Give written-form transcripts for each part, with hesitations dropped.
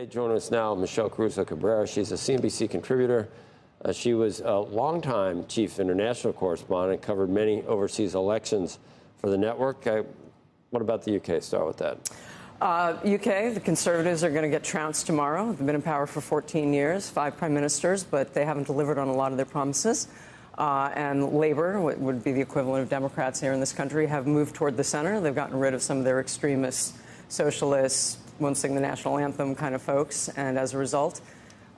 Joining us now, Michelle Caruso-Cabrera. She's a CNBC contributor. She was a longtime chief international correspondent, covered many overseas elections for the network. What about the UK? Start with that. UK, the Conservatives are going to get trounced tomorrow. They've been in power for 14 years, 5 prime ministers, but they haven't delivered on a lot of their promises. And Labour, what would be the equivalent of Democrats here in this country, have moved toward the center. They've gotten rid of some of their extremists, socialists, won't sing the national anthem kind of folks, and as a result,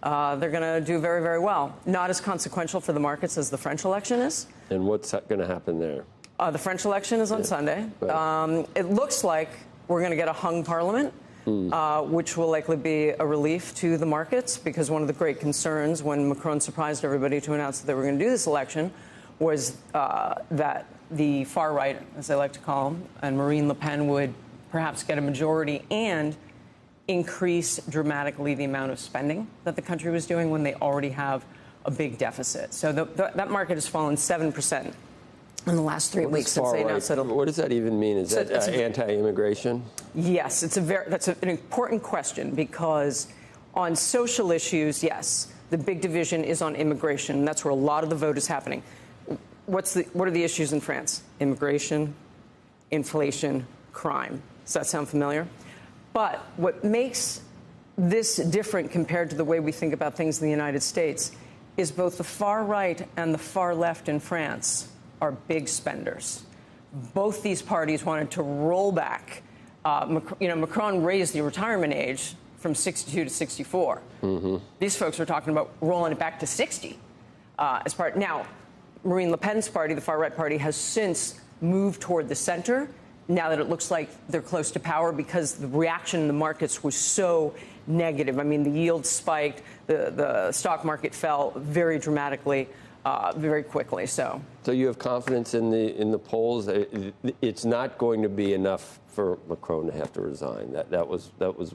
they're going to do very, very well. Not as consequential for the markets as the French election is. And what's going to happen there? The French election is on Sunday. Right. It looks like we're going to get a hung parliament, which will likely be a relief to the markets, because one of the great concerns when Macron surprised everybody to announce that they were going to do this election was that the far right, as I like to call them, and Marine Le Pen would perhaps get a majority and increase dramatically the amount of spending that the country was doing when they already have a big deficit. So that market has fallen 7% in the last 3 weeks since they announced it. What does that even mean? Is that anti-immigration? Yes, that's an important question, because on social issues, yes, the big division is on immigration. That's where a lot of the vote is happening. What are the issues in France? Immigration, inflation, crime. Does that sound familiar? But what makes this different compared to the way we think about things in the United States is both the far right and the far left in France are big spenders. Both these parties wanted to roll back. Macron raised the retirement age from 62 to 64. These folks are talking about rolling it back to 60 as part. Now, Marine Le Pen's party, the far right party, has since moved toward the center, now that it looks like they're close to power, because the reaction in the markets was so negative. I mean, the yield spiked, the stock market fell very dramatically, very quickly. So you have confidence in the polls? It's not going to be enough for Macron to have to resign. That was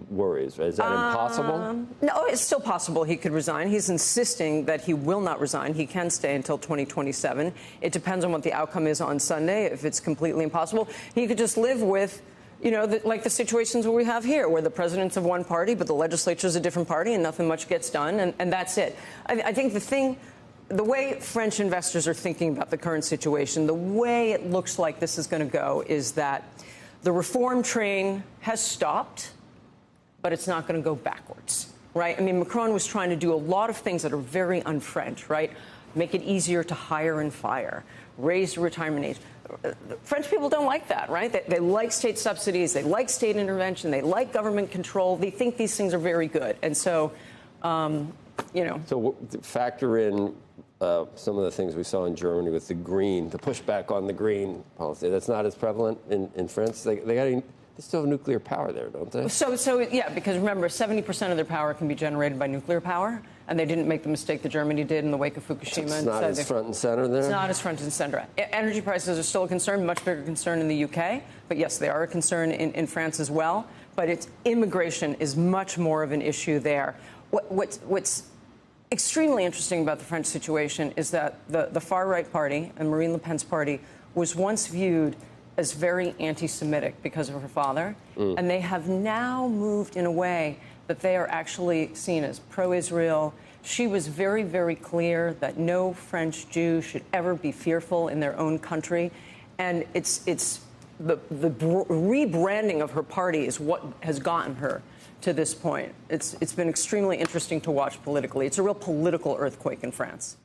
worries. Is that impossible? No, it's still possible he could resign. He's insisting that he will not resign. He can stay until 2027. It depends on what the outcome is on Sunday. If it's completely impossible, he could just live with, like the situations where we have here, where the president's of one party, but the legislature's a different party, and nothing much gets done, and that's it. I think the way French investors are thinking about the current situation, the way it looks like this is going to go, is that the reform train has stopped, but it's not going to go backwards, right? I mean, Macron was trying to do a lot of things that are very un-French, right? Make it easier to hire and fire, raise the retirement age. French people don't like that, right? They like state subsidies, they like state intervention, they like government control. They think these things are very good. And so, So factor in some of the things we saw in Germany with the pushback on the green policy. That's not as prevalent in France. They still have nuclear power there, don't they? So yeah, because remember, 70% of their power can be generated by nuclear power, and they didn't make the mistake that Germany did in the wake of Fukushima. It's not as front and center there? It's not as front and center. Energy prices are still a concern, much bigger concern in the UK, but yes, they are a concern in France as well. But immigration is much more of an issue there. What's extremely interesting about the French situation is that the far-right party, and Marine Le Pen's party, was once viewed as very anti-Semitic because of her father, and they have now moved in a way that they are actually seen as pro-Israel. She was very, very clear that no French Jew should ever be fearful in their own country, and it's the rebranding of her party is what has gotten her to this point. It's been extremely interesting to watch politically. It's a real political earthquake in France.